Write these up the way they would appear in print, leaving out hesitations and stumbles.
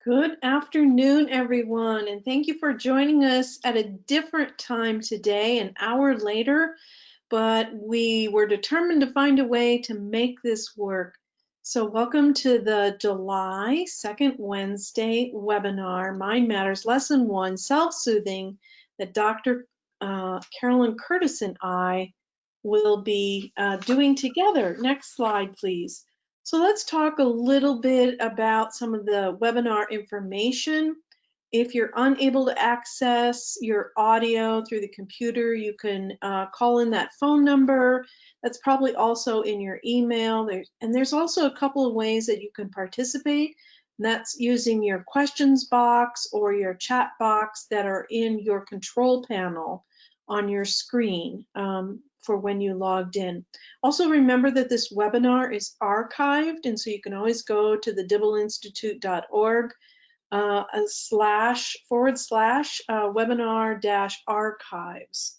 Good afternoon, everyone, and thank you for joining us at a different time today, an hour later, but we were determined to find a way to make this work. So welcome to the July 2nd Wednesday webinar, Mind Matters Lesson 1, Self-Soothing, that Dr. Carolyn Curtis and I will be doing together. Next slide, please. So let's talk a little bit about some of the webinar information. If you're unable to access your audio through the computer, you can call in that phone number. That's probably also in your email. There's also a couple of ways that you can participate. And that's using your questions box or your chat box that are in your control panel on your screen for when you logged in. Also remember that this webinar is archived, and so you can always go to the dibbleinstitute.org /webinar-archives.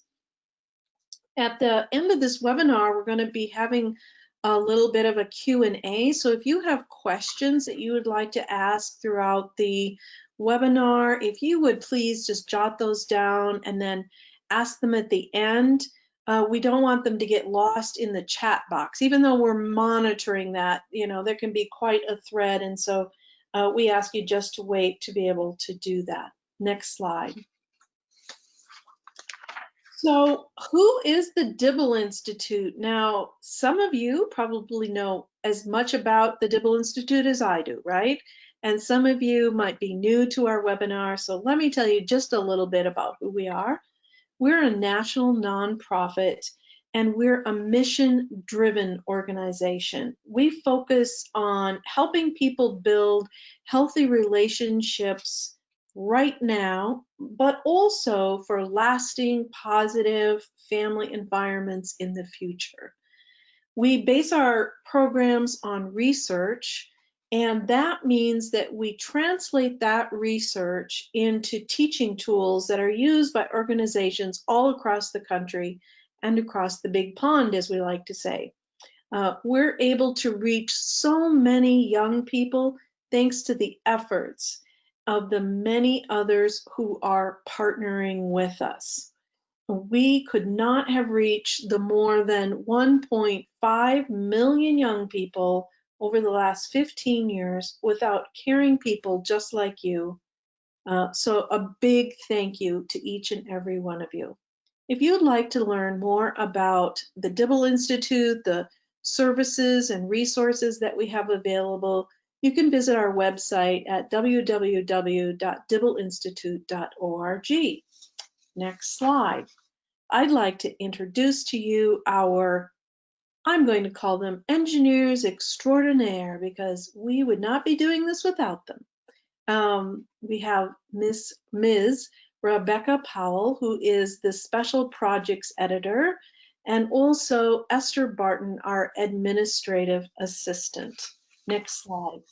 At the end of this webinar, we're going to be having a little bit of a Q&A. So if you have questions that you would like to ask throughout the webinar, if you would please just jot those down and then ask them at the end. We don't want them to get lost in the chat box, even though we're monitoring that. You know, there can be quite a thread, and so we ask you just to wait to be able to do that. Next slide. So who is the Dibble Institute? Now, some of you probably know as much about the Dibble Institute as I do, right? And some of you might be new to our webinar, so let me tell you just a little bit about who we are. We're a national nonprofit, and we're a mission-driven organization. We focus on helping people build healthy relationships right now, but also for lasting, positive family environments in the future. We base our programs on research, and that means that we translate that research into teaching tools that are used by organizations all across the country and across the big pond, as we like to say. We're able to reach so many young people thanks to the efforts of the many others who are partnering with us. We could not have reached the more than 1.5 million young people over the last 15 years without caring people just like you. So a big thank you to each and every one of you. If you'd like to learn more about the Dibble Institute, the services and resources that we have available, you can visit our website at www.dibbleinstitute.org. Next slide. I'd like to introduce to you I'm going to call them engineers extraordinaire, because we would not be doing this without them. We have Ms. Rebecca Powell, who is the Special Projects Editor, and also Esther Barton, our Administrative Assistant. Next slide.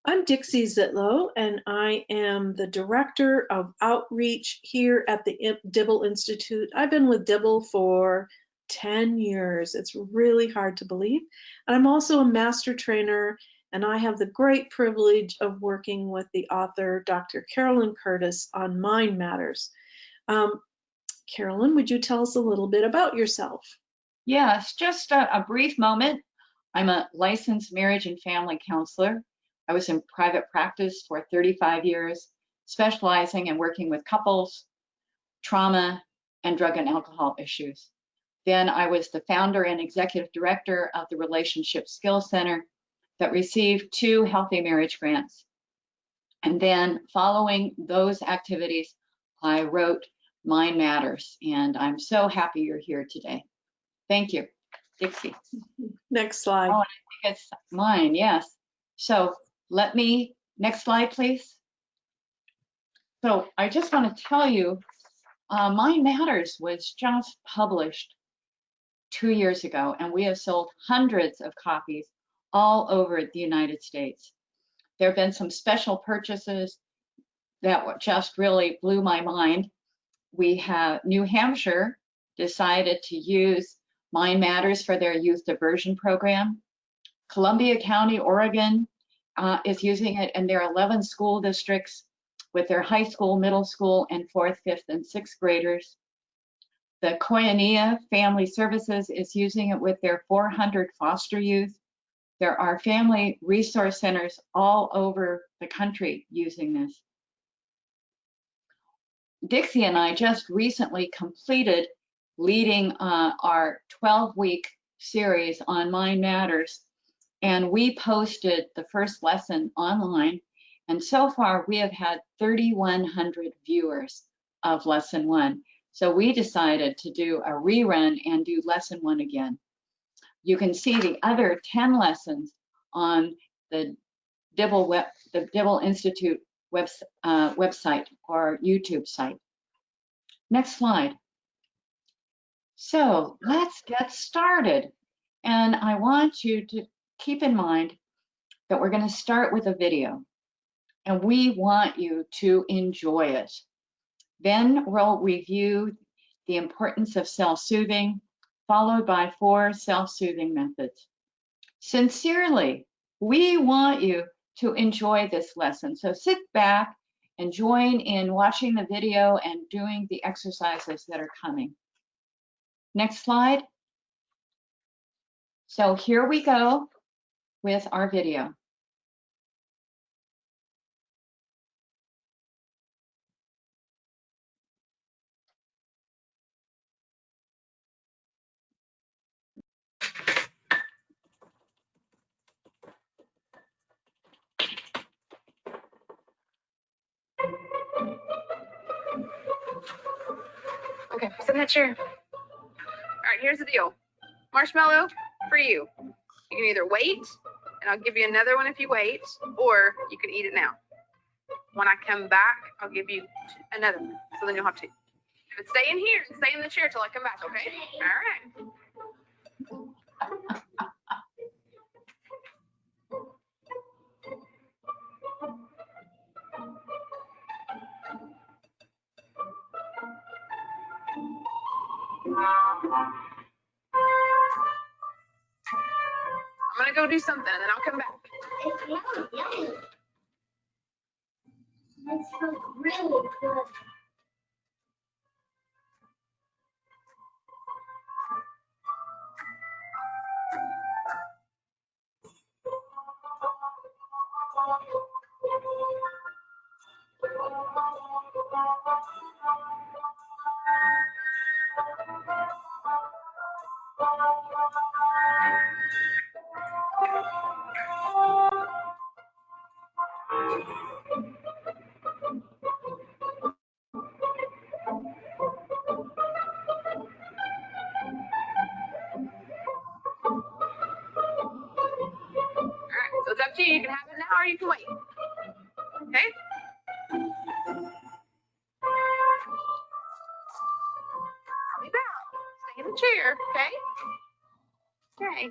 I'm Dixie Zitlow, and I am the Director of Outreach here at the Dibble Institute. I've been with Dibble for 10 years. It's really hard to believe. And I'm also a master trainer, and I have the great privilege of working with the author, Dr. Carolyn Curtis, on Mind Matters. Carolyn, would you tell us a little bit about yourself? Yes, just a brief moment. I'm a licensed marriage and family counselor. I was in private practice for 35 years, specializing in working with couples, trauma, and drug and alcohol issues. Then I was the founder and executive director of the Relationship Skills Center that received 2 Healthy Marriage grants. And then following those activities, I wrote Mind Matters, and I'm so happy you're here today. Thank you, Dixie. Next slide. Oh, I think it's mine, yes. So next slide, please. So I just want to tell you, Mind Matters was just published 2 years ago, and we have sold hundreds of copies all over the United States. There have been some special purchases that just really blew my mind. New Hampshire decided to use Mind Matters for their youth diversion program. Columbia County, Oregon, is using it in their 11 school districts with their high school, middle school, and 4th, 5th, and 6th graders. The Koinonia Family Services is using it with their 400 foster youth. There are family resource centers all over the country using this. Dixie and I just recently completed leading our 12-week series on Mind Matters, and we posted the first lesson online, and so far we have had 3,100 viewers of lesson 1. So we decided to do a rerun and do lesson 1 again. You can see the other 10 lessons on the Dibble Institute website or YouTube site. Next slide. So let's get started. And I want you to keep in mind that we're going to start with a video, and we want you to enjoy it. Then we'll review the importance of self-soothing, followed by 4 self-soothing methods. Sincerely, we want you to enjoy this lesson. So sit back and join in watching the video and doing the exercises that are coming. Next slide. So here we go with our video. Okay, sit in that chair. All right, here's the deal. Marshmallow for you. You can either wait, and I'll give you another one if you wait, or you can eat it now. When I come back, I'll give you another one, so then you'll have two. But stay in here and stay in the chair till I come back, okay? All right. I'm gonna go do something, and then I'll come back. It's yummy. It smells really good. All right, so it's up to you. You can have it now, or you can wait. Okay? I'll be back. Stay in the chair, okay? Okay.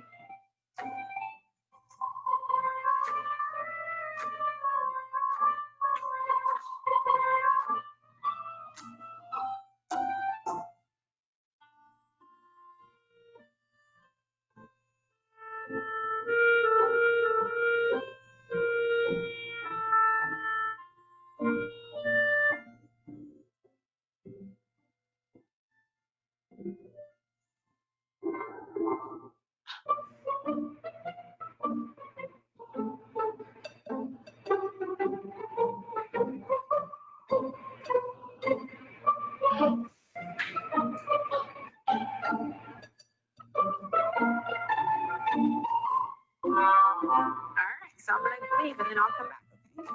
All right, so I'm gonna leave and then I'll come back. Okay?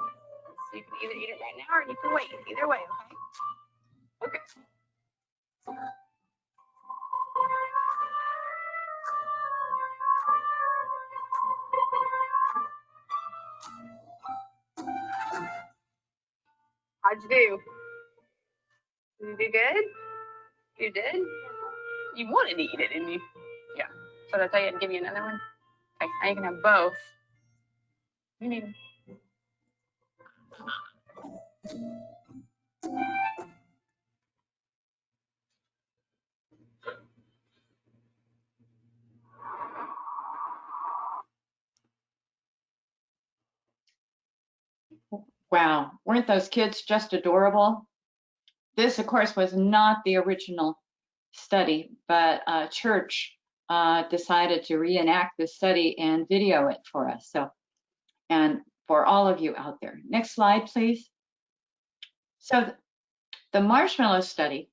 So you can either eat it right now or you can wait. Either way, okay? Okay. How'd you do? Did you do good? You did? You wanted to eat it, didn't you? Yeah. So did I tell you I'd give you another one? Okay, now you can have both. You need them. Wow, weren't those kids just adorable? This, of course, was not the original study, but a church decided to reenact the study and video it for us. So, and for all of you out there. Next slide, please. So the marshmallow study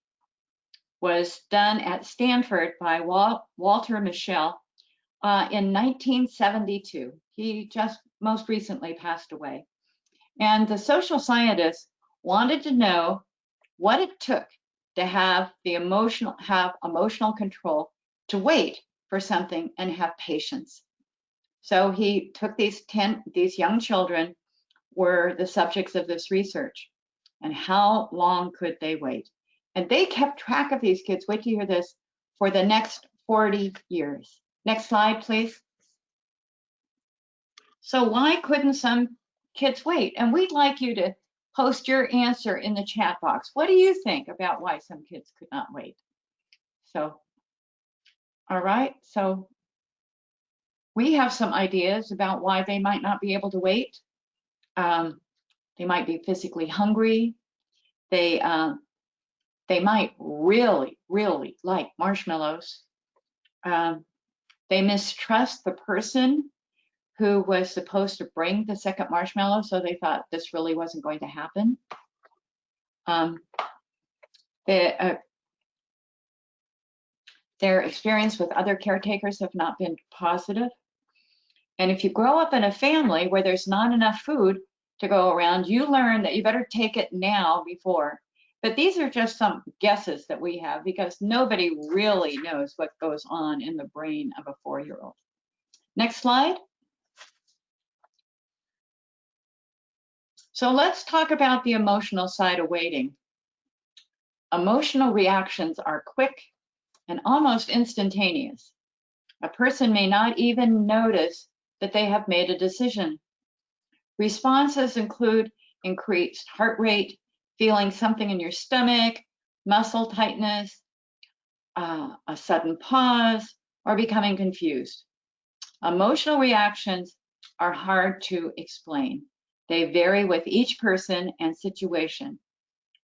was done at Stanford by Walter Mischel in 1972. He just most recently passed away. And the social scientists wanted to know what it took to have emotional control, to wait for something and have patience. So he took these young children were the subjects of this research, and how long could they wait? And they kept track of these kids, wait to hear this, for the next 40 years. Next slide, please. So why couldn't some kids wait? And we'd like you to post your answer in the chat box. What do you think about why some kids could not wait? So, all right, so we have some ideas about why they might not be able to wait. They might be physically hungry. They might really, really like marshmallows. They mistrust the person who was supposed to bring the second marshmallow, so they thought this really wasn't going to happen. Their experience with other caretakers have not been positive. And if you grow up in a family where there's not enough food to go around, you learn that you better take it now before. But these are just some guesses that we have because nobody really knows what goes on in the brain of a 4-year-old. Next slide. So let's talk about the emotional side of waiting. Emotional reactions are quick and almost instantaneous. A person may not even notice that they have made a decision. Responses include increased heart rate, feeling something in your stomach, muscle tightness, a sudden pause, or becoming confused. Emotional reactions are hard to explain. They vary with each person and situation.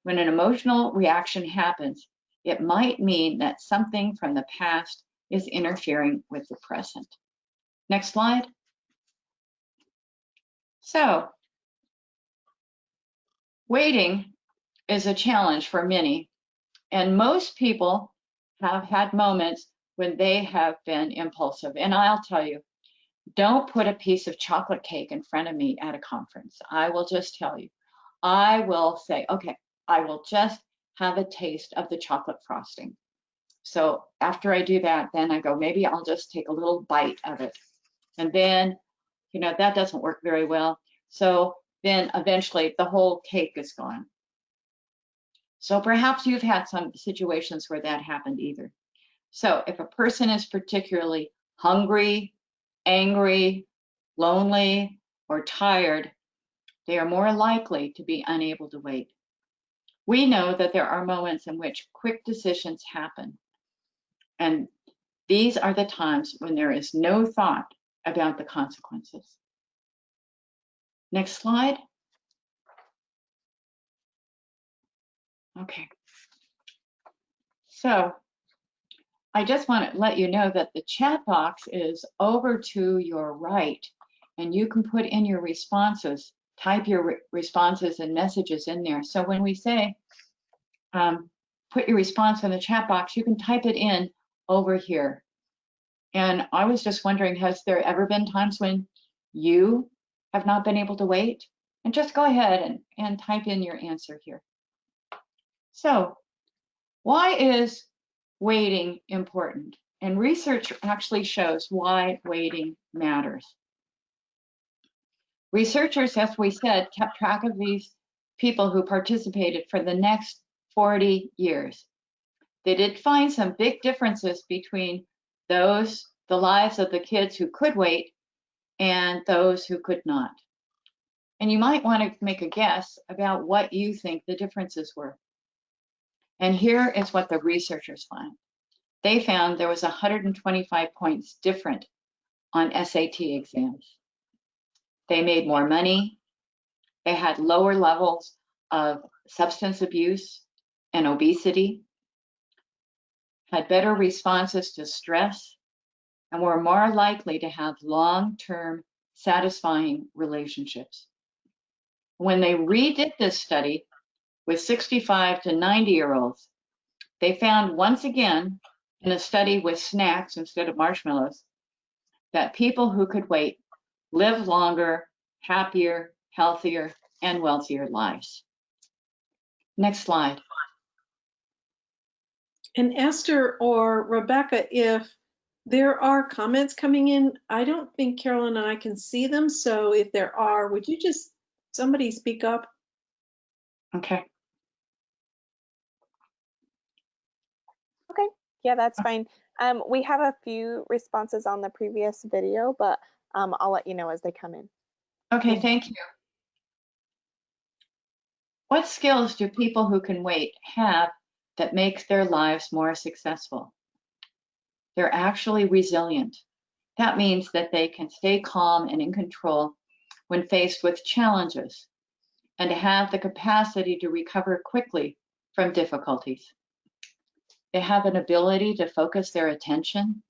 When an emotional reaction happens, it might mean that something from the past is interfering with the present. Next slide. So, waiting is a challenge for many, and most people have had moments when they have been impulsive. And I'll tell you, don't put a piece of chocolate cake in front of me at a conference. I will just tell you, I will say, okay, I will just have a taste of the chocolate frosting. So after I do that, then I go, maybe I'll just take a little bite of it. And then, you know, that doesn't work very well. So then eventually the whole cake is gone. So perhaps you've had some situations where that happened either. So if a person is particularly hungry, angry, lonely, or tired, they are more likely to be unable to wait. We know that there are moments in which quick decisions happen, and these are the times when there is no thought about the consequences. Next slide. Okay. So I just want to let you know that the chat box is over to your right, and you can put in your responses, type your responses and messages in there. So when we say, put your response in the chat box, you can type it in over here. And I was just wondering, has there ever been times when you have not been able to wait? And just go ahead and type in your answer here. So why is waiting important? And research actually shows why waiting matters. Researchers, as we said, kept track of these people who participated for the next 40 years. They did find some big differences between the lives of the kids who could wait and those who could not. And you might want to make a guess about what you think the differences were. And here is what the researchers found. They found there was 125 points different on SAT exams. They made more money. They had lower levels of substance abuse and obesity, had better responses to stress, and were more likely to have long-term satisfying relationships. When they redid this study with 65 to 90-year-olds, they found once again, in a study with snacks instead of marshmallows, that people who could wait lived longer, happier, healthier, and wealthier lives. Next slide. And Esther or Rebecca, if there are comments coming in, I don't think Carolyn and I can see them. So if there are, would you just, somebody speak up? Okay. Okay, yeah, that's fine. We have a few responses on the previous video, but I'll let you know as they come in. Okay, thank you. What skills do people who can wait have that makes their lives more successful? They're actually resilient. That means that they can stay calm and in control when faced with challenges, and to have the capacity to recover quickly from difficulties. They have an ability to focus their attention.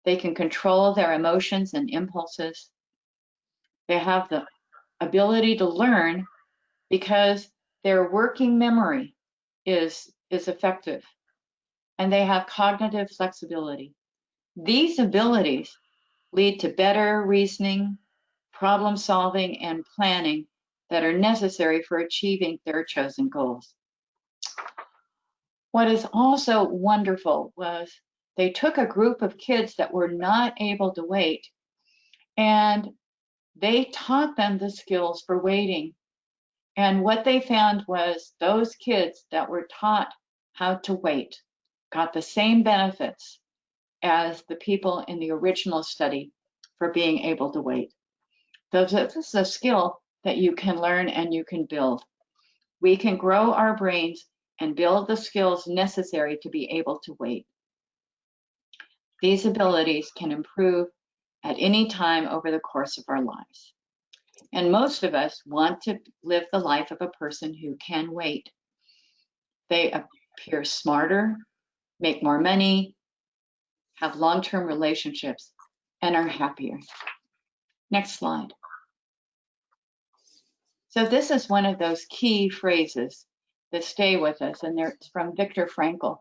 They can control their emotions and impulses. They have the ability to learn because their working memory is effective, and they have cognitive flexibility. These abilities lead to better reasoning, problem solving, and planning that are necessary for achieving their chosen goals. What is also wonderful was they took a group of kids that were not able to wait, and they taught them the skills for waiting. And what they found was those kids that were taught how to wait got the same benefits as the people in the original study for being able to wait. This is a skill that you can learn and you can build. We can grow our brains and build the skills necessary to be able to wait. These abilities can improve at any time over the course of our lives. And most of us want to live the life of a person who can wait. They appear smarter, make more money, have long-term relationships, and are happier. Next slide. So this is one of those key phrases that stay with us, and it's from Viktor Frankl,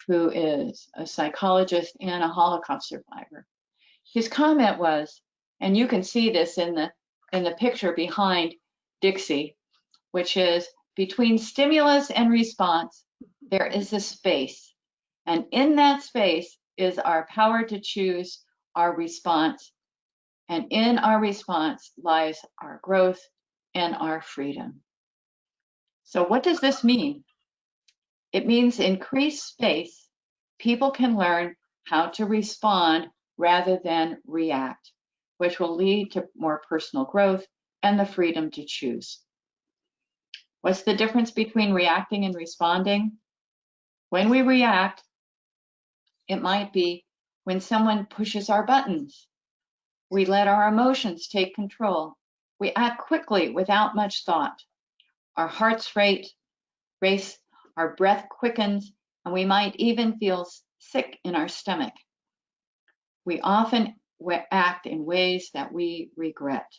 who is a psychologist and a Holocaust survivor. His comment was, and you can see this in the picture behind Dixie, which is between stimulus and response, there is a space. And in that space is our power to choose our response. And in our response lies our growth and our freedom. So what does this mean? It means increased space. People can learn how to respond rather than react, which will lead to more personal growth and the freedom to choose. What's the difference between reacting and responding? When we react, it might be when someone pushes our buttons. We let our emotions take control. We act quickly without much thought. Our hearts race, our breath quickens, and we might even feel sick in our stomach. We often act in ways that we regret.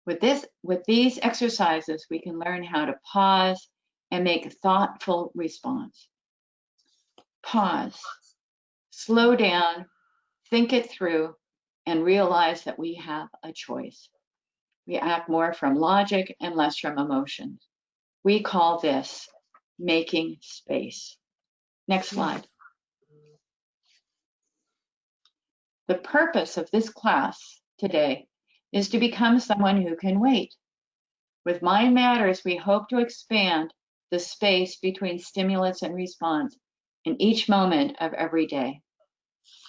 With these exercises, we can learn how to pause and make a thoughtful response. Pause, slow down, think it through, and realize that we have a choice. We act more from logic and less from emotions. We call this making space. Next slide. The purpose of this class today is to become someone who can wait. With Mind Matters, we hope to expand the space between stimulus and response in each moment of every day.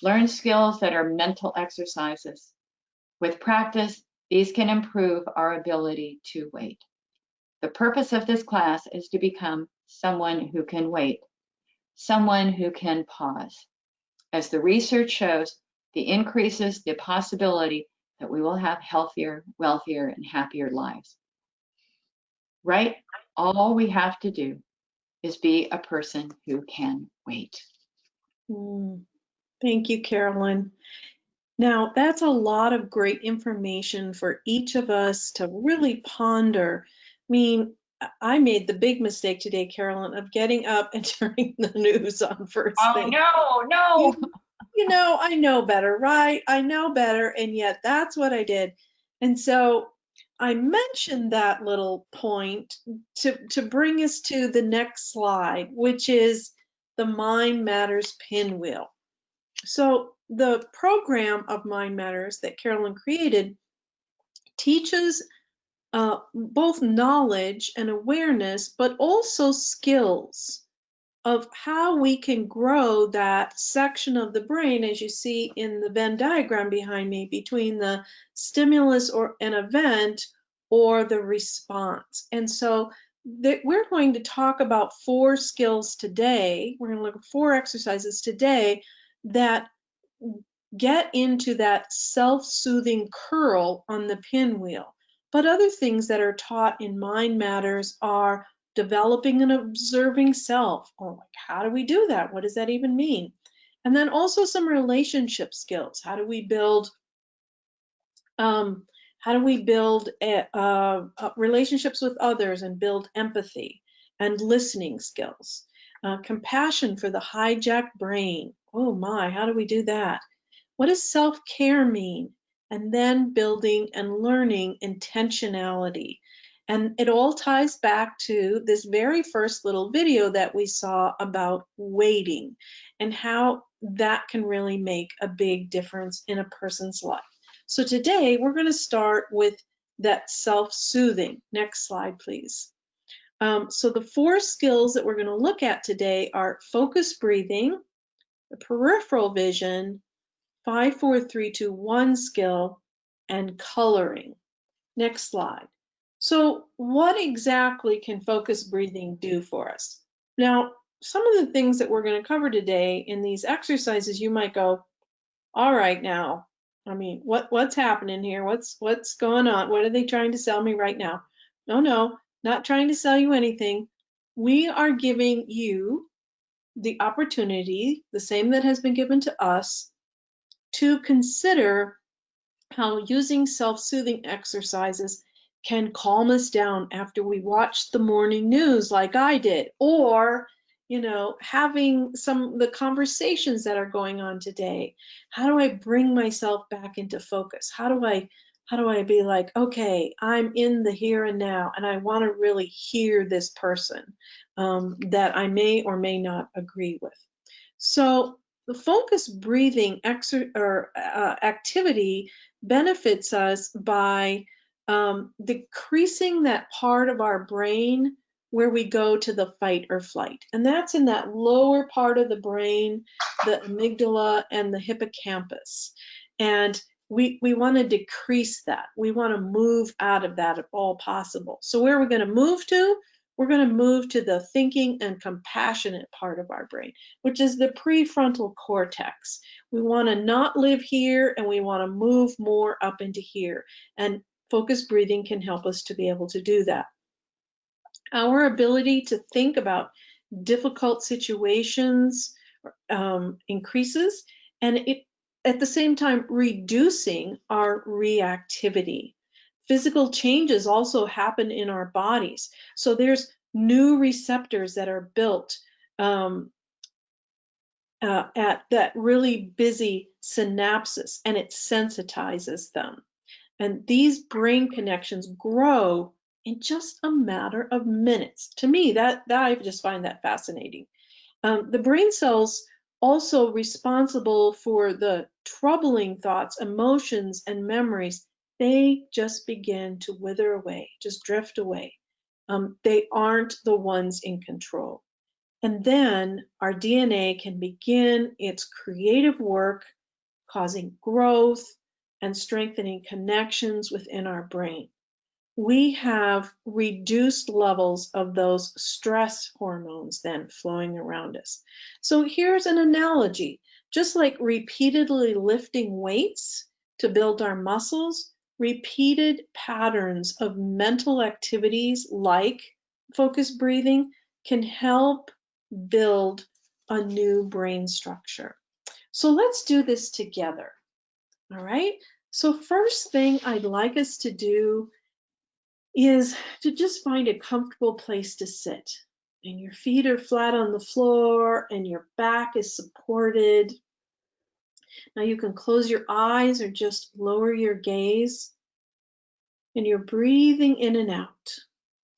Learn skills that are mental exercises. With practice, these can improve our ability to wait. The purpose of this class is to become someone who can wait, someone who can pause. As the research shows, the increases the possibility that we will have healthier, wealthier, and happier lives. right? All we have to do is be a person who can wait. Thank you, Carolyn. Now, that's a lot of great information for each of us to really ponder. I mean, I made the big mistake today, Carolyn, of getting up and turning the news on first Oh, thing. no. You know, I know better, right? I know better, and yet that's what I did. And so I mentioned that little point to bring us to the next slide, which is the Mind Matters Pinwheel. So the program of Mind Matters that Carolyn created teaches both knowledge and awareness, but also skills of how we can grow that section of the brain, as you see in the Venn diagram behind me, between the stimulus or an event or the response. And so we're going to talk about 4 skills today. We're going to look at 4 exercises today that get into that self-soothing curl on the pinwheel. But other things that are taught in Mind Matters are developing an observing self. Or like, how do we do that? What does that even mean? And then also some relationship skills. How do we build relationships with others and build empathy and listening skills? Compassion for the hijacked brain. Oh my, how do we do that? What does self-care mean? And then building and learning intentionality. And it all ties back to this very first little video that we saw about waiting and how that can really make a big difference in a person's life. So today we're going to start with that self-soothing. Next slide, please. So the 4 skills that we're going to look at today are focused breathing, the peripheral vision, 5, 4, 3, 2, 1 skill, and coloring. Next slide. So what exactly can focused breathing do for us? Now, some of the things that we're going to cover today in these exercises, you might go, all right now, I mean, what's happening here? What's going on? What are they trying to sell me right now? No, not trying to sell you anything. We are giving you the opportunity, the same that has been given to us, to consider how using self-soothing exercises can calm us down after we watch the morning news like I did, or having some of the conversations that are going on today. How do I bring myself back into focus? How do I be like, okay, I'm in the here and now, and I want to really hear this person that I may or may not agree with. So the focused breathing activity benefits us by decreasing that part of our brain where we go to the fight or flight. And that's in that lower part of the brain, the amygdala and the hippocampus. And we want to decrease that. We want to move out of that if all possible. So where are we going to move to? We're going to move to the thinking and compassionate part of our brain, which is the prefrontal cortex. We want to not live here, and we want to move more up into here. And focused breathing can help us to be able to do that. Our ability to think about difficult situations increases, and it at the same time reducing our reactivity. Physical changes also happen in our bodies. So there's new receptors that are built at that really busy synapses, and it sensitizes them. And these brain connections grow in just a matter of minutes. To me, that I just find that fascinating. The brain cells also responsible for the troubling thoughts, emotions, and memories, they just begin to wither away, just drift away. They aren't the ones in control. And then our DNA can begin its creative work, causing growth and strengthening connections within our brain. We have reduced levels of those stress hormones then flowing around us. So here's an analogy. Just like repeatedly lifting weights to build our muscles, repeated patterns of mental activities like focused breathing can help build a new brain structure. So let's do this together. All right. So first thing I'd like us to do is to just find a comfortable place to sit. And your feet are flat on the floor and your back is supported. Now you can close your eyes or just lower your gaze. And you're breathing in and out.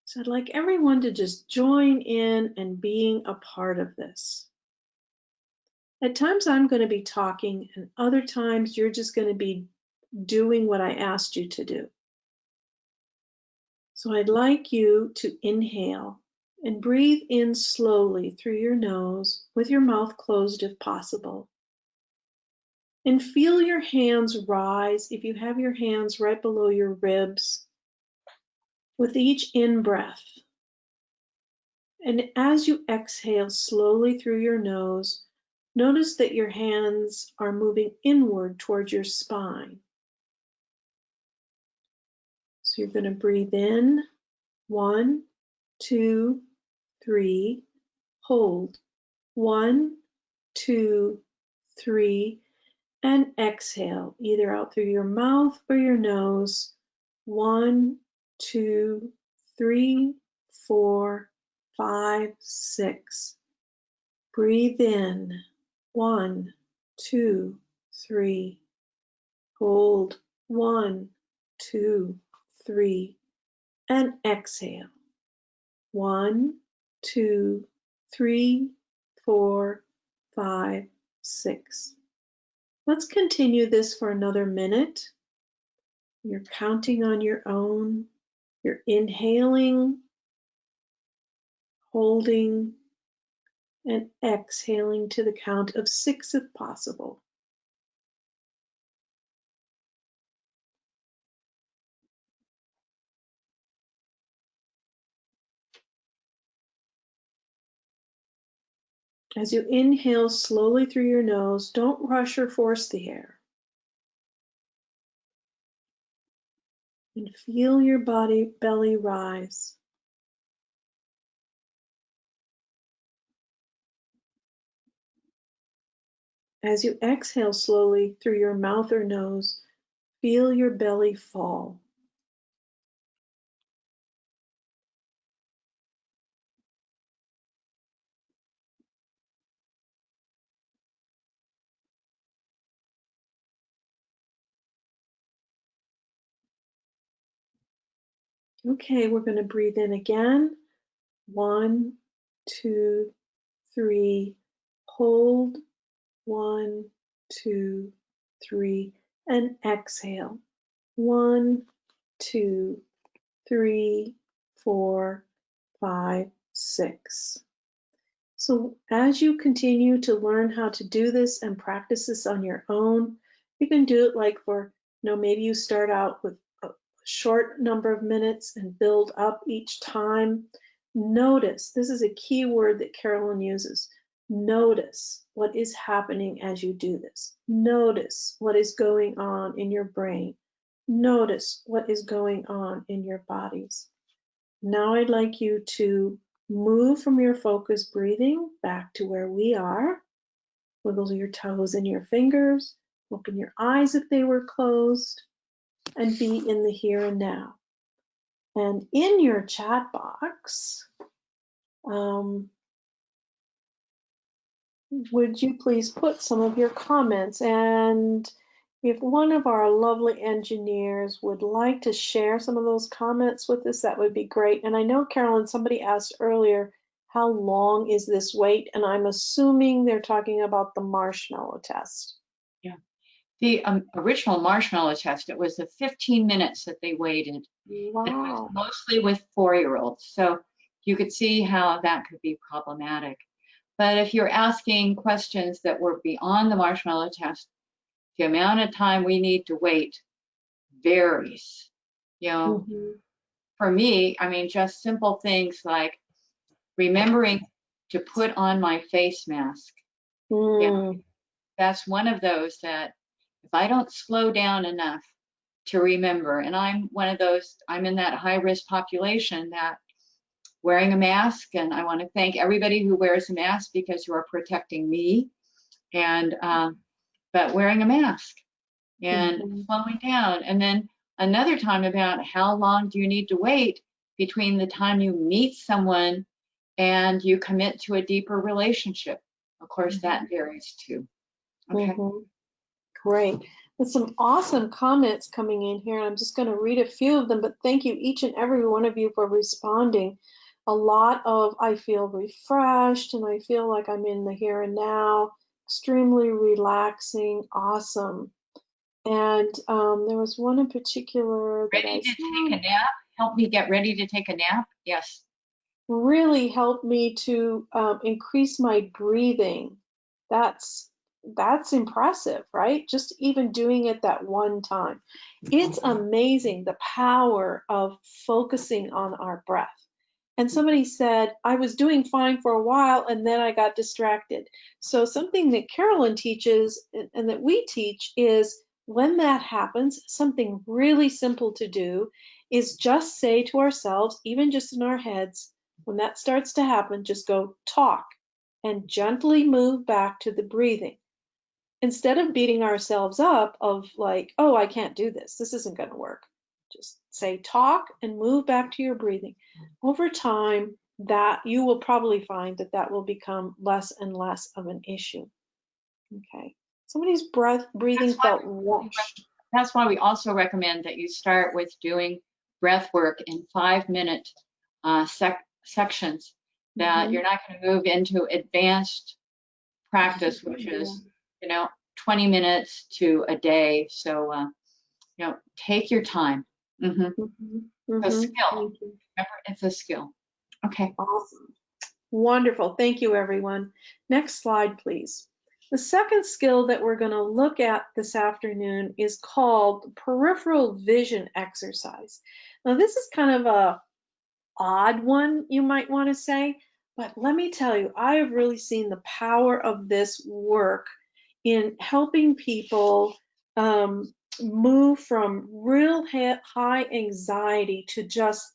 So I'd like everyone to just join in and being a part of this. At times I'm going to be talking, and other times you're just going to be doing what I asked you to do. So I'd like you to inhale and breathe in slowly through your nose with your mouth closed if possible. And feel your hands rise if you have your hands right below your ribs with each in-breath. And as you exhale slowly through your nose, notice that your hands are moving inward towards your spine. So you're going to breathe in, 1, 2, 3, hold, 1, 2, 3, and exhale, either out through your mouth or your nose, 1, 2, 3, 4, 5, 6. Breathe in, 1, 2, 3. Hold, 1, 2, 3. And exhale, 1, 2, 3, 4, 5, 6. Let's continue this for another minute. You're counting on your own. You're inhaling, holding, and exhaling to the count of 6 if possible. As you inhale slowly through your nose, don't rush or force the air. And feel your belly rise. As you exhale slowly through your mouth or nose, feel your belly fall. Okay, we're going to breathe in again. 1, 2, 3. Hold. 1, 2, 3. And exhale. 1, 2, 3, 4, 5, 6. So as you continue to learn how to do this and practice this on your own, you can do it like for, maybe you start out with a short number of minutes and build up each time. Notice, this is a key word that Carolyn uses. Notice what is happening as you do this. Notice what is going on in your brain. Notice what is going on in your bodies. Now I'd like you to move from your focused breathing back to where we are. Wiggle your toes and your fingers. Open your eyes if they were closed. And be in the here and now. And in your chat box, would you please put some of your comments? And if one of our lovely engineers would like to share some of those comments with us, that would be great. And I know, Carolyn, somebody asked earlier, how long is this wait? And I'm assuming they're talking about the marshmallow test. Yeah. The original marshmallow test, it was the 15 minutes that they waited. Wow. And it was mostly with 4-year-olds. So you could see how that could be problematic. But if you're asking questions that were beyond the marshmallow test, the amount of time we need to wait varies. For me, I mean, just simple things like remembering to put on my face mask. Mm. That's one of those that if I don't slow down enough to remember. And I'm one of those, I'm in that high risk population that wearing a mask, and I want to thank everybody who wears a mask because you are protecting me. And but wearing a mask and slowing down. And then another time about how long do you need to wait between the time you meet someone and you commit to a deeper relationship. Of course, that varies too. Okay. Great. There's some awesome comments coming in here. I'm just going to read a few of them, but thank you each and every one of you for responding. A lot of, I feel refreshed and I feel like I'm in the here and now, extremely relaxing, awesome. And there was one in particular that Ready I to saw. take a nap? Help me get ready to take a nap? Yes. Really helped me to increase my breathing. That's impressive, right? Just even doing it that one time. It's amazing the power of focusing on our breath. And somebody said, I was doing fine for a while and then I got distracted. So something that Carolyn teaches and that we teach is when that happens, something really simple to do is just say to ourselves, even just in our heads, when that starts to happen, just go talk and gently move back to the breathing. Instead of beating ourselves up of like, oh, I can't do this. This isn't going to work. Just say talk and move back to your breathing. Over time, that you will probably find that that will become less and less of an issue. Okay. Somebody's breathing felt rushed. That's why we also recommend that you start with doing breath work in 5-minute sections, that you're not going to move into advanced practice, which is, 20 minutes to a day. So, take your time. It's a skill. Remember, it's a skill. Okay. Awesome. Wonderful. Thank you, everyone. Next slide, please. The second skill that we're going to look at this afternoon is called peripheral vision exercise. Now, this is kind of a odd one, you might want to say, but let me tell you, I have really seen the power of this work in helping people move from real high anxiety to just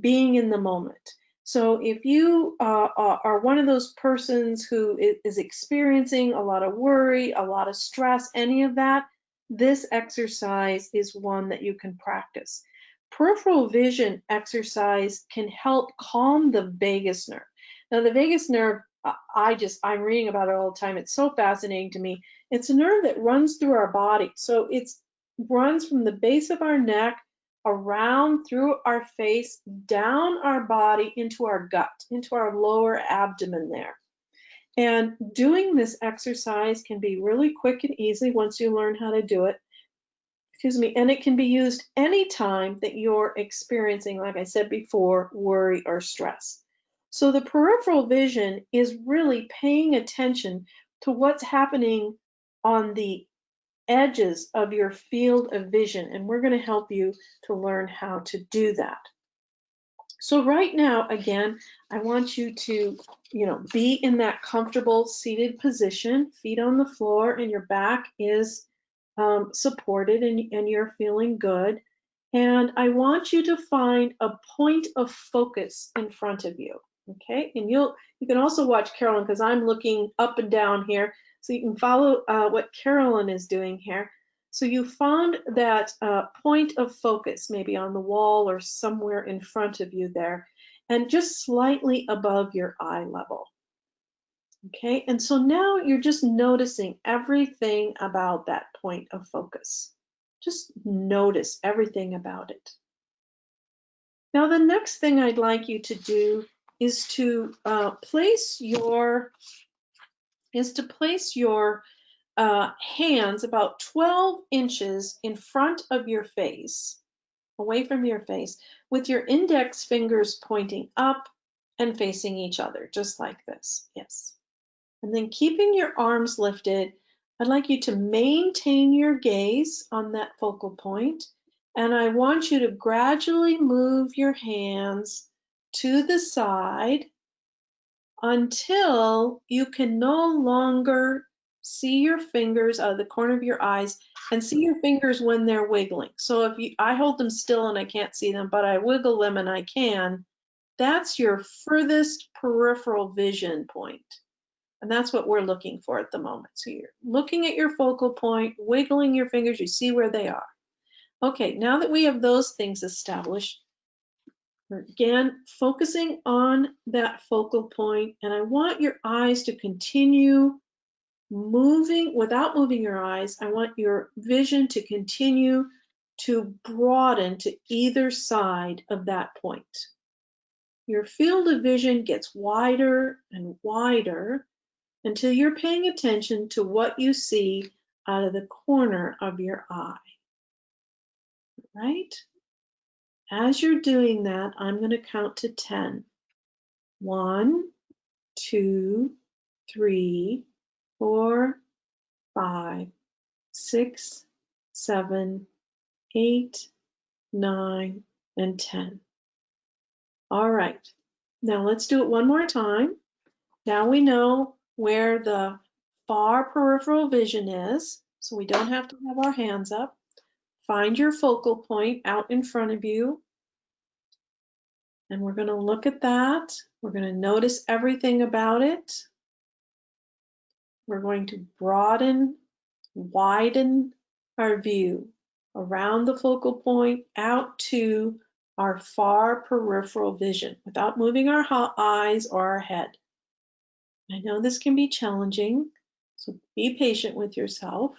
being in the moment. So if you are one of those persons who is experiencing a lot of worry, a lot of stress, any of that, this exercise is one that you can practice. Peripheral vision exercise can help calm the vagus nerve. Now the vagus nerve, I'm reading about it all the time. It's so fascinating to me. It's a nerve that runs through our body. So it runs from the base of our neck around through our face, down our body into our gut, into our lower abdomen there. And doing this exercise can be really quick and easy once you learn how to do it. Excuse me, and it can be used anytime that you're experiencing, like I said before, worry or stress. So the peripheral vision is really paying attention to what's happening on the edges of your field of vision, and we're going to help you to learn how to do that. So right now, again, I want you to, be in that comfortable seated position, feet on the floor, and your back is supported, and you're feeling good. And I want you to find a point of focus in front of you. Okay, and you can also watch Carolyn because I'm looking up and down here, so you can follow what Carolyn is doing here. So you found that point of focus, maybe on the wall or somewhere in front of you there, and just slightly above your eye level. Okay, and so now you're just noticing everything about that point of focus. Just notice everything about it. Now the next thing I'd like you to do is to place your hands about 12 inches in front of your face, away from your face, with your index fingers pointing up and facing each other, just like this. Yes. And then keeping your arms lifted, I'd like you to maintain your gaze on that focal point. And I want you to gradually move your hands to the side until you can no longer see your fingers out of the corner of your eyes and see your fingers when they're wiggling. So if I hold them still and I can't see them, but I wiggle them and I can, that's your furthest peripheral vision point. And that's what we're looking for at the moment. So you're looking at your focal point, wiggling your fingers, you see where they are. Okay, now that we have those things established, we're again focusing on that focal point, and I want your eyes to continue moving without moving your eyes. I want your vision to continue to broaden to either side of that point. Your field of vision gets wider and wider until you're paying attention to what you see out of the corner of your eye. Right? As you're doing that, I'm going to count to 10. 1, 2, 3, 4, 5, 6, 7, 8, 9, and 10. All right. Now let's do it one more time. Now we know where the far peripheral vision is, so we don't have to have our hands up. Find your focal point out in front of you, and we're going to look at that. We're going to notice everything about it. We're going to broaden, widen our view around the focal point out to our far peripheral vision without moving our eyes or our head. I know this can be challenging, so be patient with yourself.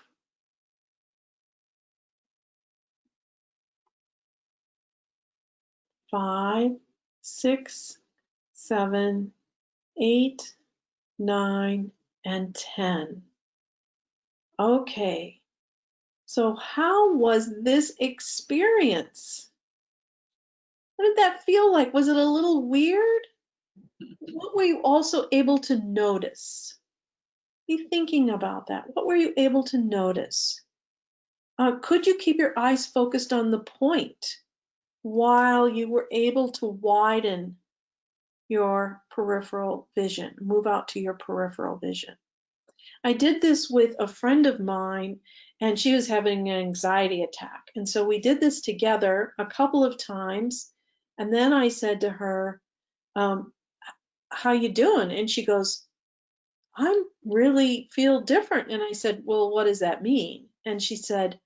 Five, 6, 7, 8, 9, and 10. Okay, so how was this experience? What did that feel like? Was it a little weird? What were you also able to notice? Be thinking about that. What were you able to notice? Could you keep your eyes focused on the point while you were able to widen your peripheral vision, move out to your peripheral vision? I did this with a friend of mine, and she was having an anxiety attack. And so we did this together a couple of times. And then I said to her, how you doing? And she goes, I really feel different. And I said, well, what does that mean? And she said,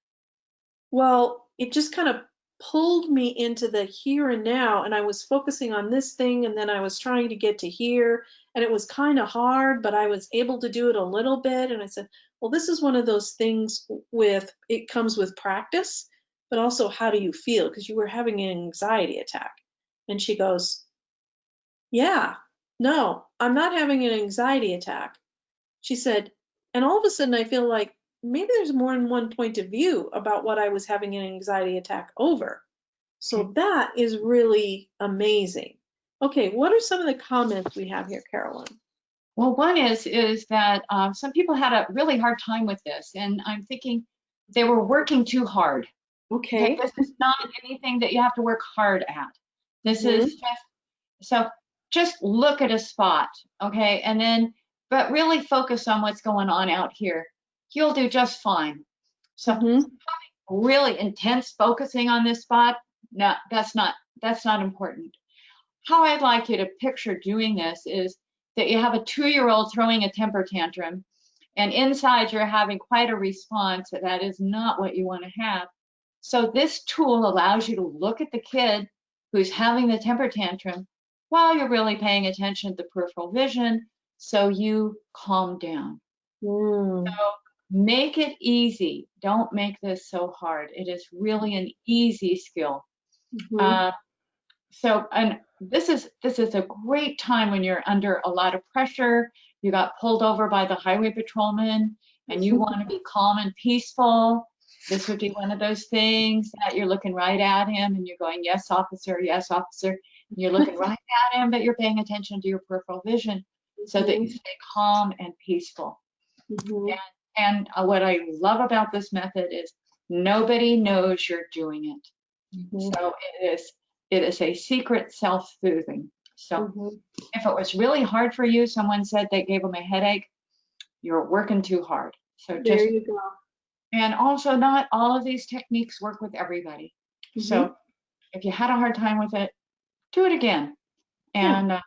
well, it just kind of pulled me into the here and now, and I was focusing on this thing, and then I was trying to get to here, and it was kind of hard, but I was able to do it a little bit. And I said, well, this is one of those things with, it comes with practice, but also how do you feel? Because you were having an anxiety attack. And she goes, yeah, no, I'm not having an anxiety attack. She said, and all of a sudden I feel like maybe there's more than one point of view about what I was having an anxiety attack over. So that is really amazing. Okay, what are some of the comments we have here, Carolyn? Well, one is that some people had a really hard time with this, and I'm thinking they were working too hard. Okay. This is not anything that you have to work hard at. This is just look at a spot, okay, and then but really focus on what's going on out here. You'll do just fine. So really intense focusing on this spot, no, that's not important. How I'd like you to picture doing this is that you have a 2-year-old throwing a temper tantrum, and inside you're having quite a response that is not what you want to have. So this tool allows you to look at the kid who's having the temper tantrum while you're really paying attention to the peripheral vision, so you calm down. So make it easy. Don't make this so hard. It is really an easy skill. And this is a great time when you're under a lot of pressure. You got pulled over by the highway patrolman and you want to be calm and peaceful. This would be one of those things that you're looking right at him and you're going, yes, officer, yes, officer. And you're looking right at him, but you're paying attention to your peripheral vision so that you stay calm and peaceful. And what I love about this method is nobody knows you're doing it. So it is a secret self-soothing. So if it was really hard for you, someone said they gave them a headache, you're working too hard. So There just, you go. and also not all of these techniques work with everybody. Mhm. So if you had a hard time with it, do it again. And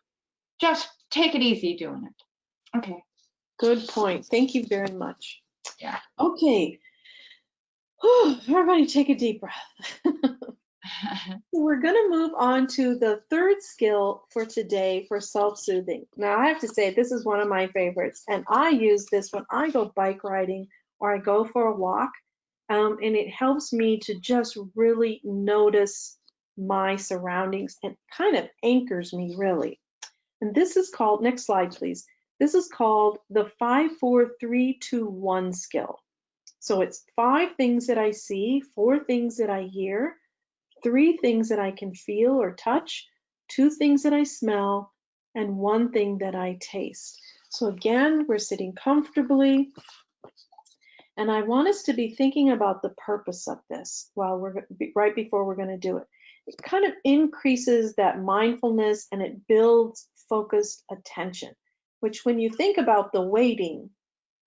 just take it easy doing it. Okay. Good point. Thank you very much. Yeah. Okay. Whew, everybody take a deep breath. We're going to move on to the third skill for today for self-soothing. Now, I have to say, this is one of my favorites, and I use this when I go bike riding or I go for a walk, and it helps me to just really notice my surroundings and kind of anchors me, really. And this is called, next slide, please. This is called the 5-4-3-2-1 skill. So it's 5 things that I see, 4 things that I hear, 3 things that I can feel or touch, 2 things that I smell, and 1 thing that I taste. So again, we're sitting comfortably, and I want us to be thinking about the purpose of this while right before we're going to do it. It kind of increases that mindfulness and it builds focused attention, which when you think about the waiting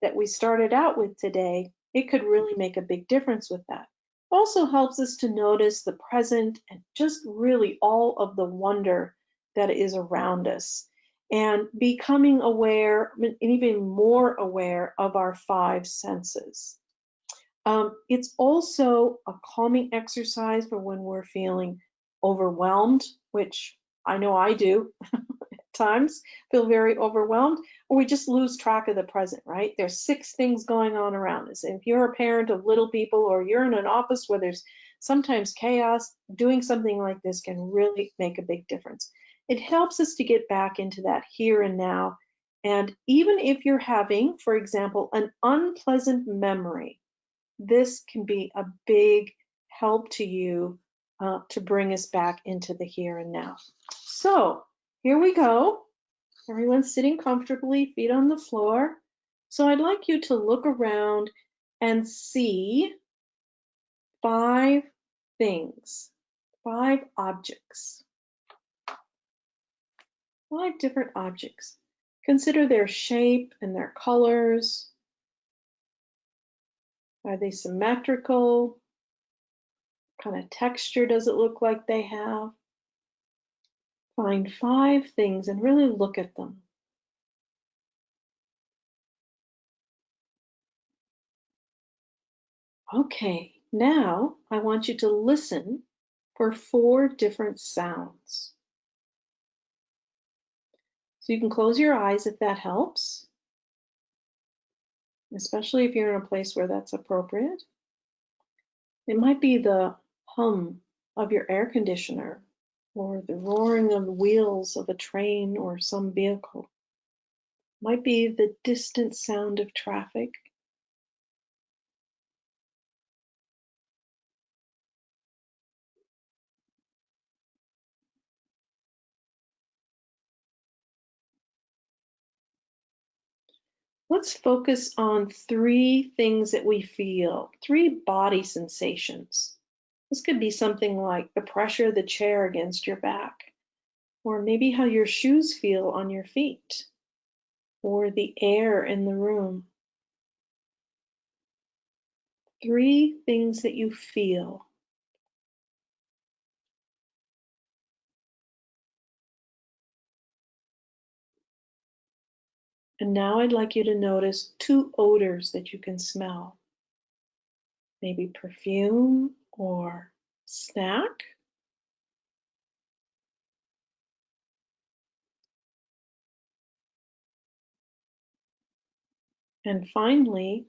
that we started out with today, it could really make a big difference with that. Also helps us to notice the present and just really all of the wonder that is around us and becoming aware and even more aware of our 5 senses. It's also a calming exercise for when we're feeling overwhelmed, which I know I do at times, feel very overwhelmed, or we just lose track of the present, right? There's 6 things going on around us. And if you're a parent of little people or you're in an office where there's sometimes chaos, doing something like this can really make a big difference. It helps us to get back into that here and now. And even if you're having, for example, an unpleasant memory, this can be a big help to you to bring us back into the here and now. So here we go. Everyone's sitting comfortably, feet on the floor. So I'd like you to look around and see 5 things, 5 objects, 5 different objects. Consider their shape and their colors. Are they symmetrical? What kind of texture does it look like they have? Find 5 things and really look at them. Okay, now I want you to listen for 4 different sounds. So you can close your eyes if that helps, especially if you're in a place where that's appropriate. It might be the hum of your air conditioner or the roaring of the wheels of a train or some vehicle. It might be the distant sound of traffic. Let's focus on 3 things that we feel, 3 body sensations. This could be something like the pressure of the chair against your back, or maybe how your shoes feel on your feet, or the air in the room. 3 things that you feel. And now I'd like you to notice 2 odors that you can smell. Maybe perfume or snack. And finally,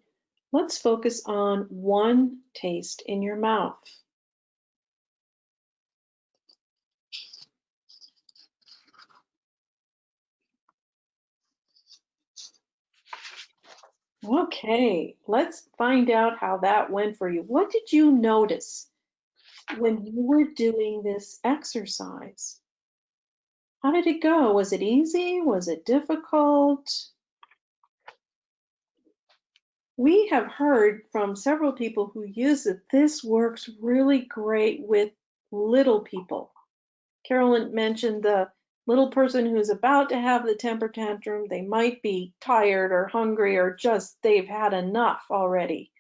let's focus on 1 taste in your mouth. Okay, let's find out how that went for you. What did you notice when you were doing this exercise? How did it go? Was it easy? Was it difficult? We have heard from several people who use it. This works really great with little people. Carolyn mentioned the little person who's about to have the temper tantrum. They might be tired or hungry or just they've had enough already.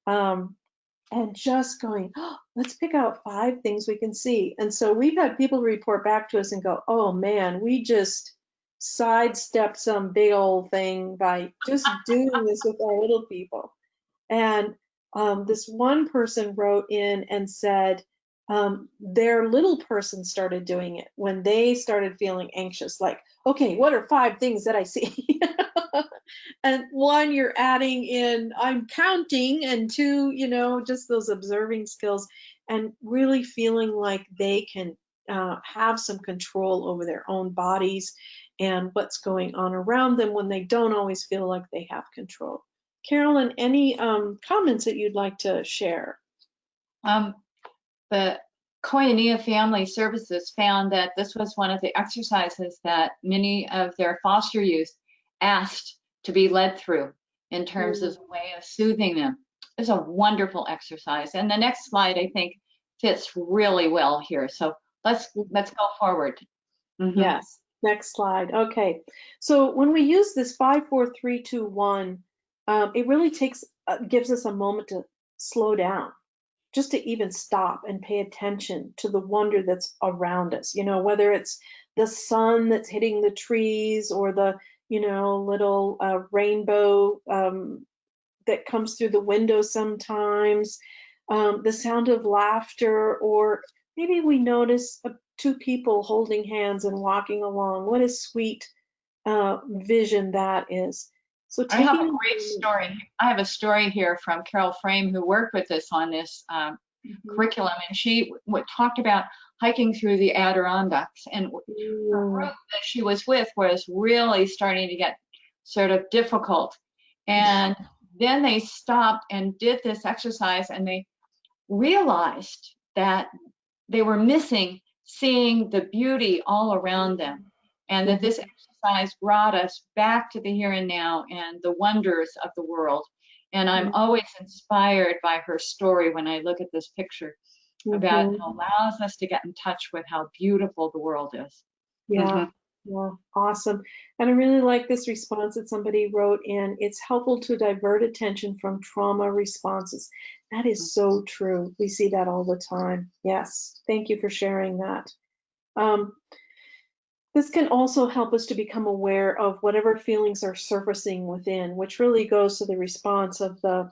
And just going, oh, let's pick out 5 things we can see. And so we've had people report back to us and go, oh man, we just sidestepped some big old thing by just doing this with our little people. And this one person wrote in and said their little person started doing it when they started feeling anxious. Like, okay, what are 5 things that I see? And 1, you're adding in, I'm counting, and 2, just those observing skills and really feeling like they can have some control over their own bodies and what's going on around them when they don't always feel like they have control. Carolyn, any comments that you'd like to share? The Koinonia Family Services found that this was one of the exercises that many of their foster youth asked to be led through in terms of a way of soothing them. It's a wonderful exercise. And the next slide, I think, fits really well here. So let's go forward. Yes, next slide. Okay, so when we use this 5, 4, 3, 2, 1, it really gives us a moment to slow down, just to even stop and pay attention to the wonder that's around us. Whether it's the sun that's hitting the trees or the little rainbow that comes through the window sometimes, the sound of laughter, or maybe we notice 2 people holding hands and walking along. What a sweet vision that is. So I have a great story. I have a story here from Carol Frame, who worked with us on this curriculum, and she talked about hiking through the Adirondacks, and the group that she was with was really starting to get sort of difficult. And then they stopped and did this exercise, and they realized that they were missing seeing the beauty all around them, and that this exercise brought us back to the here and now and the wonders of the world. And I'm always inspired by her story when I look at this picture about it allows us to get in touch with how beautiful the world is. Yeah, awesome. And I really like this response that somebody wrote in. It's helpful to divert attention from trauma responses. That is so true. We see that all the time. Yes, thank you for sharing that. This can also help us to become aware of whatever feelings are surfacing within, which really goes to the response of the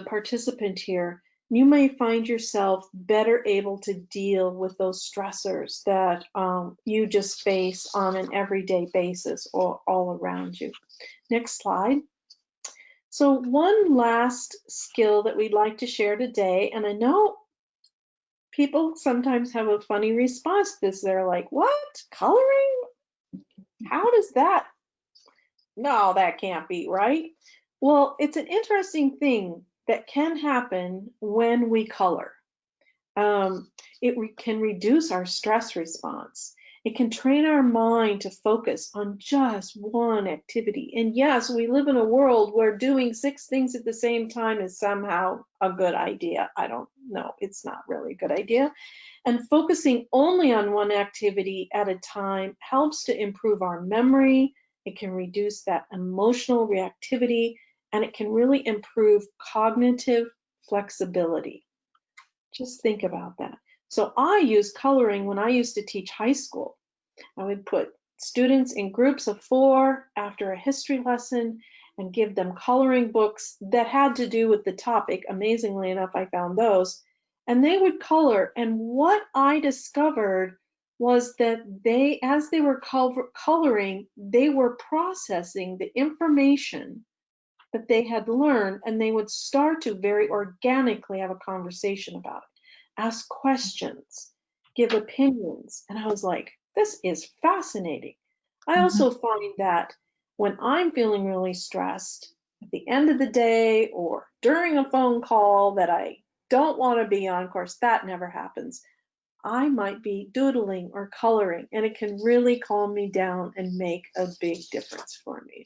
participant here. You may find yourself better able to deal with those stressors that you just face on an everyday basis or all around you. Next slide. So one last skill that we'd like to share today, and I know people sometimes have a funny response to this. They're like, what? Coloring? How does that? No, that can't be right. Well, it's an interesting thing that can happen when we color. It can reduce our stress response. It can train our mind to focus on just one activity. And yes, we live in a world where doing 6 things at the same time is somehow a good idea. I don't know. It's not really a good idea. And focusing only on one activity at a time helps to improve our memory. It can reduce that emotional reactivity, and it can really improve cognitive flexibility. Just think about that. So I used coloring when I used to teach high school. I would put students in groups of 4 after a history lesson and give them coloring books that had to do with the topic. Amazingly enough, I found those. And they would color. And what I discovered was that as they were coloring, they were processing the information that they had learned, and they would start to very organically have a conversation about it, ask questions, give opinions. And I was like, this is fascinating. I also find that when I'm feeling really stressed at the end of the day or during a phone call that I don't want to be on, of course, that never happens, I might be doodling or coloring, and it can really calm me down and make a big difference for me.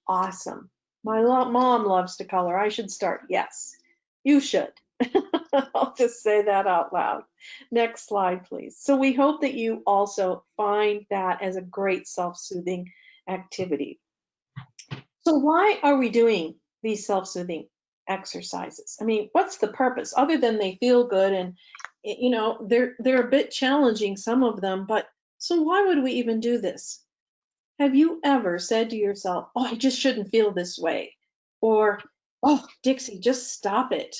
Awesome. My mom loves to color. I should start. Yes, you should. I'll just say that out loud. Next slide, please. So we hope that you also find that as a great self-soothing activity. So why are we doing these self-soothing exercises? I mean, what's the purpose other than they feel good and they're a bit challenging, some of them, but so why would we even do this? Have you ever said to yourself, "Oh, I just shouldn't feel this way," or "Oh, Dixie, just stop it.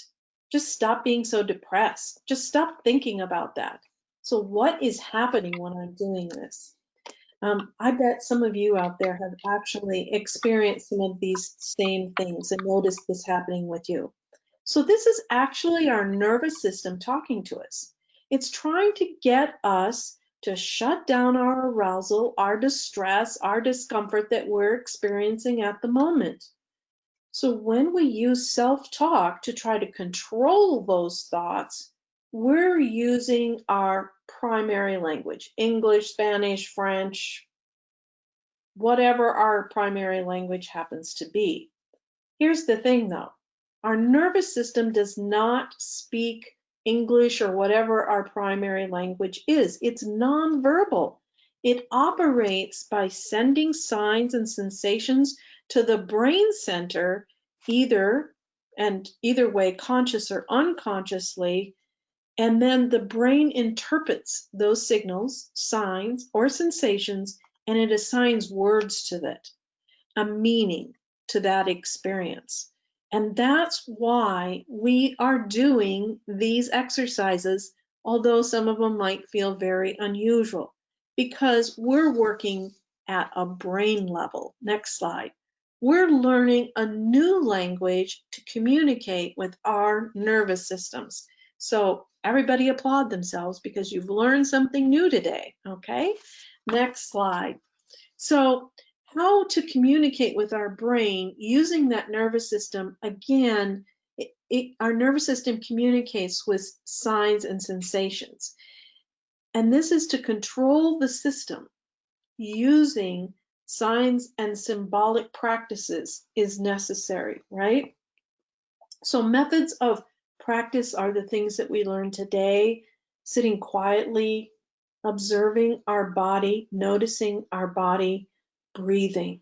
Just stop being so depressed. Just stop thinking about that." So what is happening when I'm doing this? I bet some of you out there have actually experienced some of these same things and noticed this happening with you. So this is actually our nervous system talking to us. It's trying to get us to shut down our arousal, our distress, our discomfort that we're experiencing at the moment. So when we use self-talk to try to control those thoughts, we're using our primary language, English, Spanish, French, whatever our primary language happens to be. Here's the thing though, our nervous system does not speak English or whatever our primary language is. It's nonverbal. It operates by sending signs and sensations to the brain center, either way, conscious or unconsciously, and then the brain interprets those signals, signs, or sensations, and it assigns words to that, a meaning to that experience. And that's why we are doing these exercises, although some of them might feel very unusual, because we're working at a brain level. Next slide. We're learning a new language to communicate with our nervous systems. So everybody applaud themselves because you've learned something new today, okay? Next slide. So how to communicate with our brain using that nervous system, again, our nervous system communicates with signs and sensations. And this is to control the system using signs and symbolic practices is necessary, right? So methods of practice are the things that we learn today, sitting quietly, observing our body, noticing our body, breathing,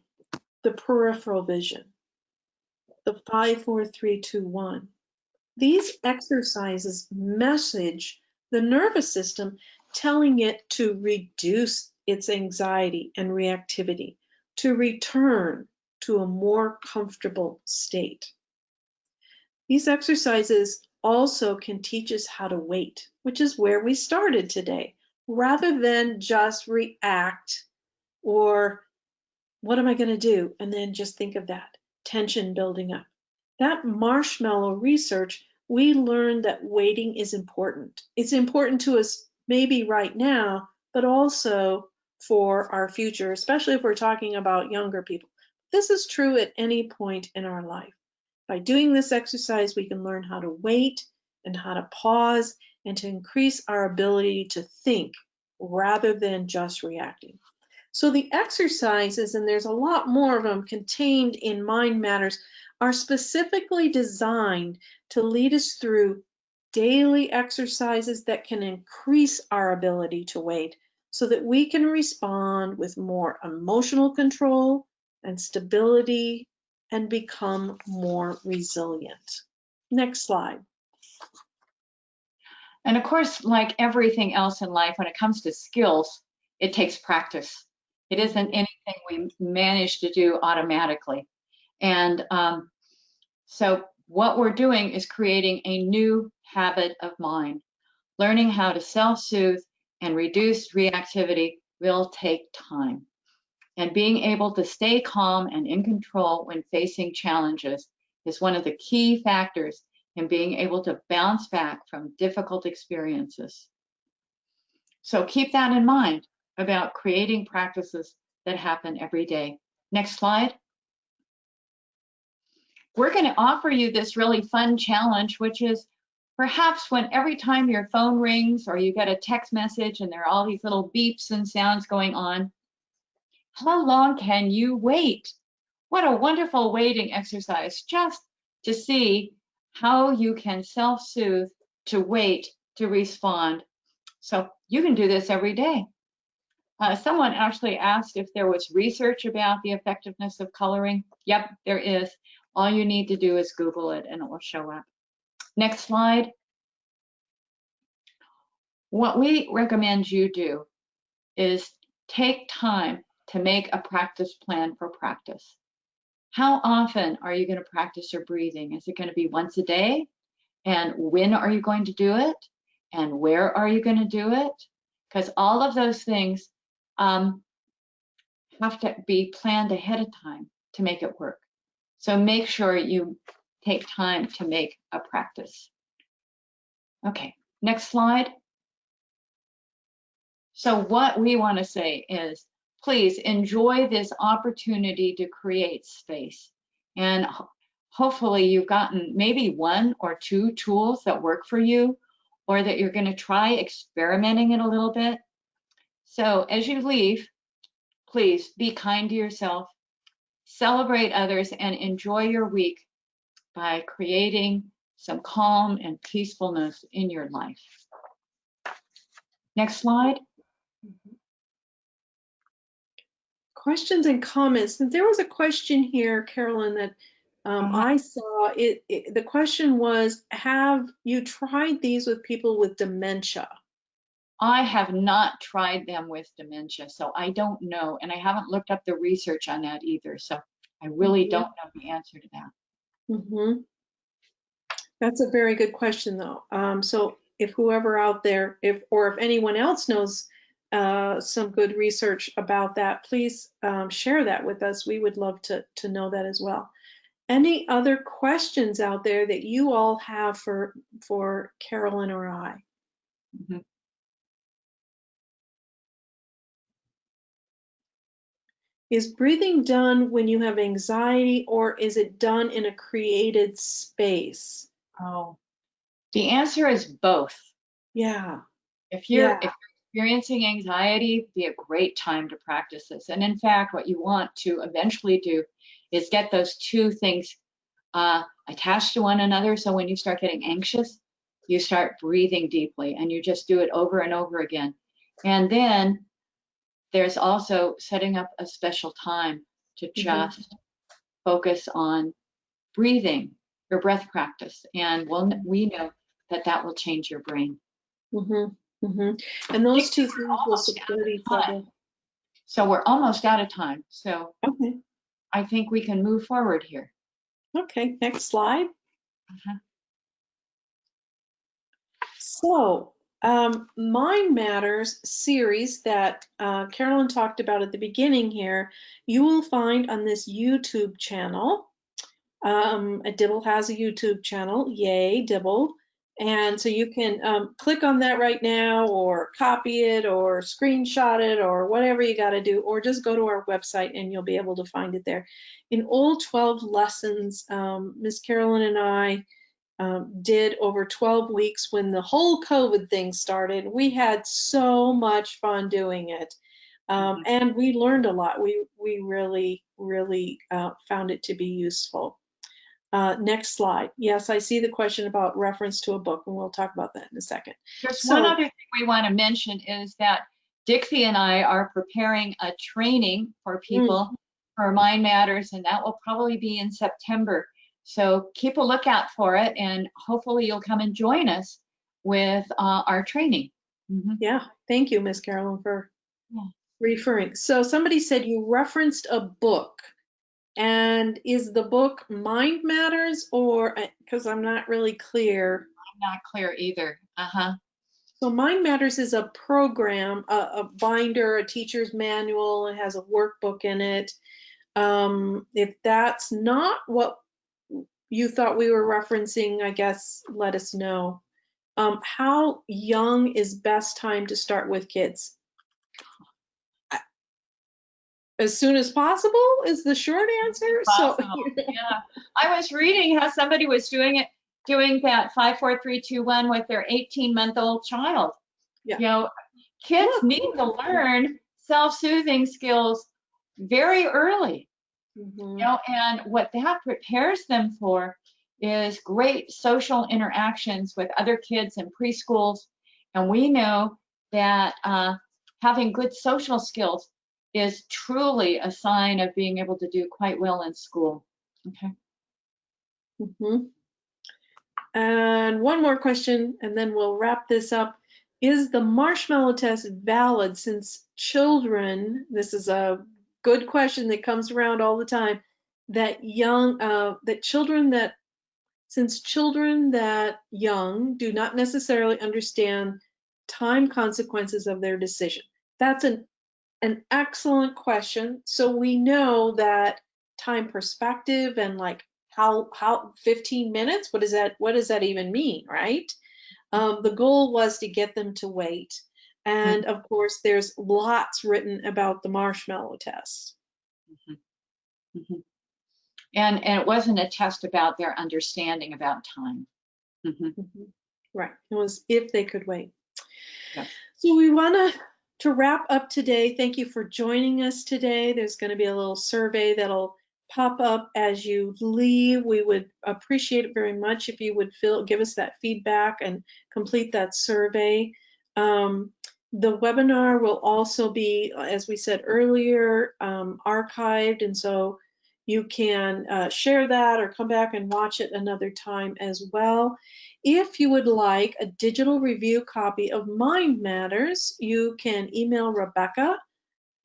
the peripheral vision, the 5-4-3-2-1. These exercises message the nervous system, telling it to reduce its anxiety and reactivity, to return to a more comfortable state. These exercises also can teach us how to wait, which is where we started today, rather than just react or what am I going to do? And then just think of that tension building up. That marshmallow research, we learned that waiting is important. It's important to us maybe right now, but also for our future, especially if we're talking about younger people. This is true at any point in our life. By doing this exercise, we can learn how to wait and how to pause and to increase our ability to think rather than just reacting. So the exercises, and there's a lot more of them contained in Mind Matters, are specifically designed to lead us through daily exercises that can increase our ability to wait so that we can respond with more emotional control and stability and become more resilient. Next slide. And of course, like everything else in life, when it comes to skills, it takes practice. It isn't anything we manage to do automatically. And so what we're doing is creating a new habit of mind. Learning how to self-soothe and reduce reactivity will take time. And being able to stay calm and in control when facing challenges is one of the key factors in being able to bounce back from difficult experiences. So keep that in mind about creating practices that happen every day. Next slide. We're going to offer you this really fun challenge, which is perhaps when every time your phone rings or you get a text message and there are all these little beeps and sounds going on, how long can you wait? What a wonderful waiting exercise just to see how you can self-soothe, to wait, to respond. So you can do this every day. Someone actually asked if there was research about the effectiveness of coloring. Yep, there is. All you need to do is Google it and it will show up. Next slide. What we recommend you do is take time to make a practice plan for practice. How often are you going to practice your breathing? Is it going to be once a day? And when are you going to do it? And where are you going to do it? Because all of those things have to be planned ahead of time to make it work. So make sure you take time to make a practice. Okay, next slide. So what we want to say is, please enjoy this opportunity to create space. And hopefully you've gotten maybe 1 or 2 tools that work for you, or that you're going to try experimenting it a little bit. So as you leave, please be kind to yourself, celebrate others, and enjoy your week by creating some calm and peacefulness in your life. Next slide. Questions and comments. There was a question here, Carolyn, that I saw. The question was, have you tried these with people with dementia? I have not tried them with dementia, so I don't know. And I haven't looked up the research on that either. So I really don't know the answer to that. That's a very good question, though. So if whoever out there, if anyone else knows some good research about that, please share that with us. We would love to know that as well. Any other questions out there that you all have for Carolyn or I? Is breathing done when you have anxiety, or is it done in a created space? Oh, the answer is both. Yeah. If you're experiencing anxiety, it'd be a great time to practice this. And in fact, what you want to eventually do is get those 2 things attached to one another. So when you start getting anxious, you start breathing deeply, and you just do it over and over again. And then there's also setting up a special time to just focus on breathing, your breath practice. And we know that that will change your brain. And those 2 things will support each other. So we're almost out of time. So I think we can move forward here. Okay, next slide. So, Mind Matters series that Carolyn talked about at the beginning here, you will find on this YouTube channel. Dibble has a YouTube channel, yay, Dibble. And so you can click on that right now, or copy it, or screenshot it, or whatever you got to do, or just go to our website and you'll be able to find it there. In all 12 lessons, Miss Carolyn and I did over 12 weeks when the whole COVID thing started. We had so much fun doing it. And we learned a lot. We really, really found it to be useful. Next slide. Yes, I see the question about reference to a book, and we'll talk about that in a second. There's one other thing we want to mention is that Dixie and I are preparing a training for people for Mind Matters, and that will probably be in September. So keep a lookout for it, and hopefully you'll come and join us with our training. Yeah, thank you, Miss Carolyn, for referring. So somebody said you referenced a book. And is the book Mind Matters, or, because I'm not really clear. I'm not clear either. So Mind Matters is a program, a binder, a teacher's manual. It has a workbook in it. If that's not what you thought we were referencing, I guess let us know. How young is best time to start with kids? As soon as possible is the short answer. So yeah, I was reading how somebody was doing that 5, 4, 3, 2, 1 with their 18-month-old child. You know, kids need to learn self-soothing skills very early. You know, and what that prepares them for is great social interactions with other kids in preschools. And we know that having good social skills is truly a sign of being able to do quite well in school. Okay. Mhm. And one more question, and then we'll wrap this up. Is the marshmallow test valid since children, this is a good question that comes around all the time, since children that young do not necessarily understand time consequences of their decision? That's an excellent question. So we know that time perspective and like how 15 minutes, what does that even mean, right? The goal was to get them to wait. And of course, there's lots written about the marshmallow test. Mm-hmm. Mm-hmm. And it wasn't a test about their understanding about time. Mm-hmm. Mm-hmm. Right. It was if they could wait. Yes. So we want to wrap up today. Thank you for joining us today. There's going to be a little survey that'll pop up as you leave. We would appreciate it very much if you would give us that feedback and complete that survey. The webinar will also be, as we said earlier, archived, and so you can share that or come back and watch it another time as well. If you would like a digital review copy of Mind Matters, you can email Rebecca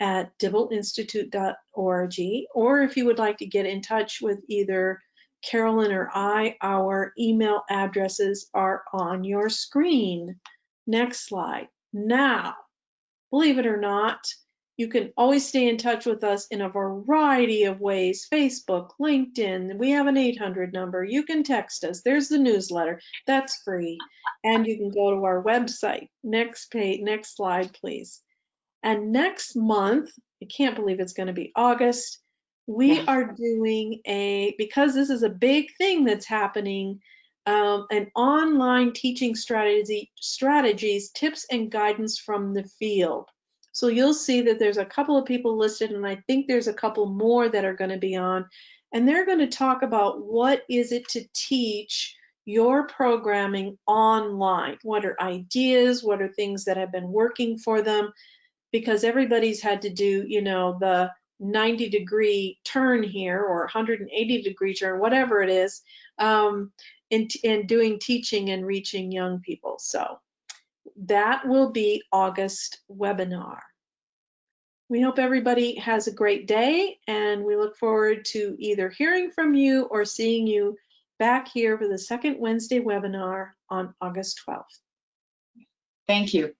at dibbleinstitute.org, or if you would like to get in touch with either Carolyn or I, our email addresses are on your screen. Next slide. Now, believe it or not, you can always stay in touch with us in a variety of ways. Facebook, LinkedIn, we have an 800 number. You can text us. There's the newsletter. That's free. And you can go to our website. Next page, next slide, please. And next month, I can't believe it's going to be August, we are doing because this is a big thing that's happening, an online teaching strategies, tips and guidance from the field. So you'll see that there's a couple of people listed, and I think there's a couple more that are going to be on. And they're going to talk about what is it to teach your programming online. What are ideas? What are things that have been working for them? Because everybody's had to do, the 90-degree turn here or 180-degree turn, whatever it is, in doing teaching and reaching young people. So that will be August webinar. We hope everybody has a great day, and we look forward to either hearing from you or seeing you back here for the second Wednesday webinar on August 12th. Thank you.